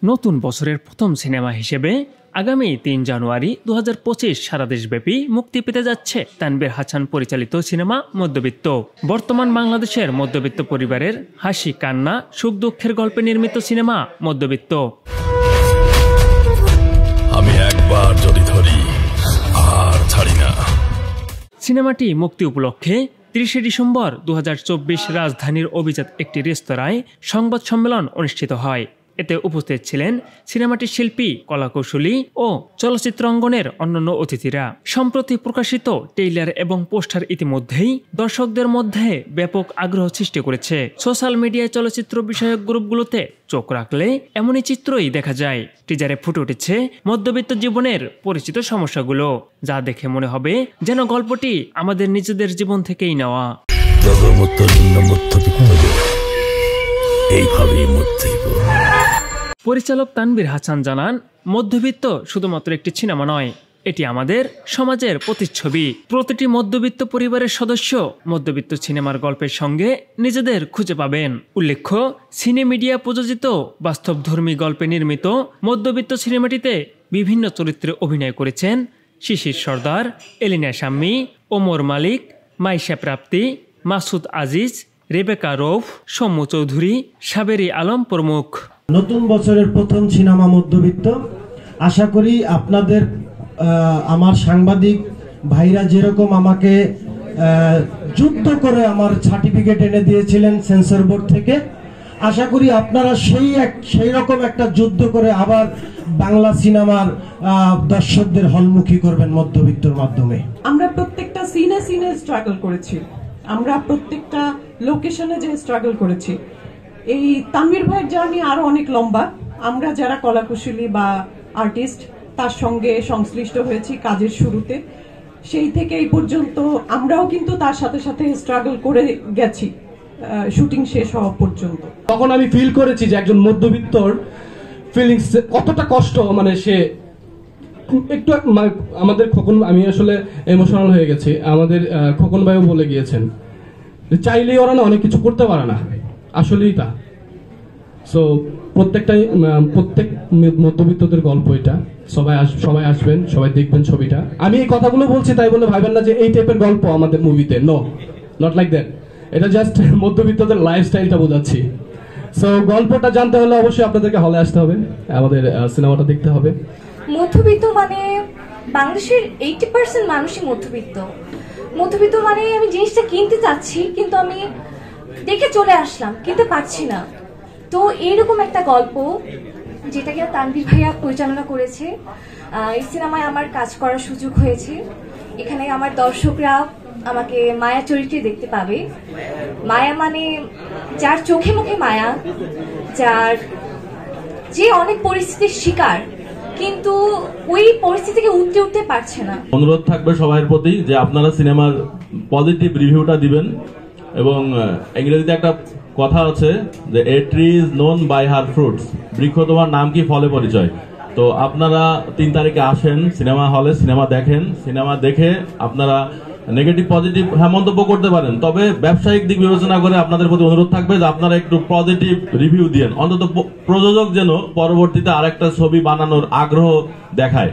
নতুন বছরের প্রথম সিনেমা হিসেবে আগামী ৩ জানুয়ারি ২০২৫ সারা দেশব্যাপী মুক্তি পেতে যাচ্ছে তানভীর হাসান পরিচালিত সিনেমা মধ্যবিত্ত। বর্তমান বাংলাদেশের মধ্যবিত্ত পরিবারের হাসি কান্না সুখ দুঃখের গল্পে নির্মিত সিনেমা মধ্যবিত্ত। আমি একবার যদি ধরি আর ছাড়ি না। সিনেমাটি মুক্তি উপলক্ষে ৩০ ডিসেম্বর ২০২৪ রাজধানীর অভিজাত একটি রেস্তোরাঁয় সংবাদ সম্মেলন অনুষ্ঠিত হয়। এতে উপস্থিত ছিলেন সিনেমাটির শিল্পী, কলাকৌশলী ও চলচ্চিত্র অঙ্গনের অন্যান্য অতিথিরা। সম্প্রতি প্রকাশিত ট্রেইলার এবং পোস্টার ইতিমধ্যেই দর্শকদের মধ্যে ব্যাপক আগ্রহ সৃষ্টি করেছে। সোশ্যাল মিডিয়ায় চলচ্চিত্র বিষয়ক গ্রুপগুলোতে চোখ রাখলে এমনই চিত্রই দেখা যায়। টিজারে ফুটে উঠেছে মধ্যবিত্ত জীবনের পরিচিত সমস্যাগুলো, যা দেখে মনে হবে যেন গল্পটি আমাদের নিজেদের জীবন থেকেই নেওয়া। পরিচালক তানভীর হাসান জানান, মধ্যবিত্ত শুধুমাত্র একটি সিনেমা নয়, এটি আমাদের সমাজের প্রতিচ্ছবি। প্রতিটি মধ্যবিত্ত পরিবারের সদস্য মধ্যবিত্ত সিনেমার গল্পের সঙ্গে নিজেদের খুঁজে পাবেন। উল্লেখ্য, সিনে মিডিয়া প্রযোজিত বাস্তবধর্মী গল্পে নির্মিত মধ্যবিত্ত সিনেমাটিতে বিভিন্ন চরিত্রে অভিনয় করেছেন শিশির সর্দার, এলিনা শাম্মী, ওমর মালিক, মাইশা প্রাপ্তি, মাসুদ আজিজ, রেবেকা রৌফ, সৌম্য চৌধুরী, সাবেরি আলম প্রমুখ। নতুন বছরের প্রথম সিনেমা মধ্যবিত্ত। আশা করি আপনাদের আমার সাংবাদিক ভাইরা যেরকম আমাকে যুদ্ধ করে আমার সার্টিফিকেট এনে দিয়েছিলেন সেন্সর বোর্ড থেকে, আশা করি আপনারা সেই রকম একটা যুদ্ধ করে আবার বাংলা সিনেমার দর্শকদের হলমুখী করবেন মধ্যবিত্তর মাধ্যমে। আমরা প্রত্যেকটা সিনে স্ট্রাগল করেছি, আমরা প্রত্যেকটা লোকেশনে যে স্ট্রাগল করেছি। এই তানভীর ভাইয়ের জার্নি আরো অনেক লম্বা। আমরা যারা কলাকুশলী বা আর্টিস্ট তার সঙ্গে সংশ্লিষ্ট হয়েছি কাজের শুরুতে, সেই থেকে এই পর্যন্ত আমরাও কিন্তু তার সাথে সাথে স্ট্রাগল করে গেছি শুটিং শেষ হওয়া পর্যন্ত। তখন আমি ফিল করেছি যে একজন মধ্যবিত্তর ফিলিংস কতটা কষ্ট। মানে সে একটু আমাদের খোকন, আমি আসলে ইমোশনাল হয়ে গেছি। আমাদের খোকন ভাইও বলে গিয়েছেন চাইলেই ওরা না অনেক কিছু করতে পারে না, আসলেই তা। সো প্রত্যেক মধ্যবিত্তদের গল্প এটা। সবাই আসবেন, সবাই দেখবেন ছবিটা। আমি এই কথাগুলো বলছি তাই বলে ভাবেন না যে এই টাইপের গল্প আমাদের মুভিতে, নো, নট লাইক দ্যাট। এটা জাস্ট মধ্যবিত্তদের লাইফস্টাইলটা বোঝাচ্ছি। সো গল্পটা জানতে হলে অবশ্যই আপনাদেরকে হলে আসতে হবে, আমাদের সিনেমাটা দেখতে হবে। মধ্যবিত্ত মানে বাংলাদেশের 80% মানুষই মধ্যবিত্ত। মধ্যবিত্ত মানে আমি জিনিসটা কিনতে চাচ্ছি কিন্তু আমি দেখে চলে আসলাম, কিনতে পারছি না। তো এইরকম একটা গল্প যেটাকে তানভীর ভাইয়া পরিচালনা করেছে। এই সিনেমায় আমার কাজ করার সুযোগ হয়েছে। এখানে আমার দর্শকরা আমাকে মায়া চরিত্রে দেখতে পাবে। মায়া মানে যার চোখে মুখে মায়া, যে অনেক পরিস্থিতির শিকার কিন্তু ওই পরিস্থিতি থেকে উঠতে পারছে না। অনুরোধ থাকবে সবার প্রতি যে আপনারা সিনেমার পজিটিভ রিভিউটা দিবেন। এবং ইংরেজিতে একটা কথা আছে যে a tree is known by her fruits, বৃক্ষ তোমার নাম কি ফলে পরিচয়। তো আপনারা ৩ তারিখে আসেন সিনেমা হলে, সিনেমা দেখেন। সিনেমা দেখে আপনারা নেগেটিভ পজিটিভ মন্তব্য করতে পারেন, তবে ব্যবসায়িক দিক বিবেচনা করে আপনাদের প্রতি অনুরোধ থাকবে যে আপনারা একটু পজিটিভ রিভিউ দিয়েন, অন্তত প্রযোজক যেন পরবর্তীতে আরেকটা ছবি বানানোর আগ্রহ দেখায়।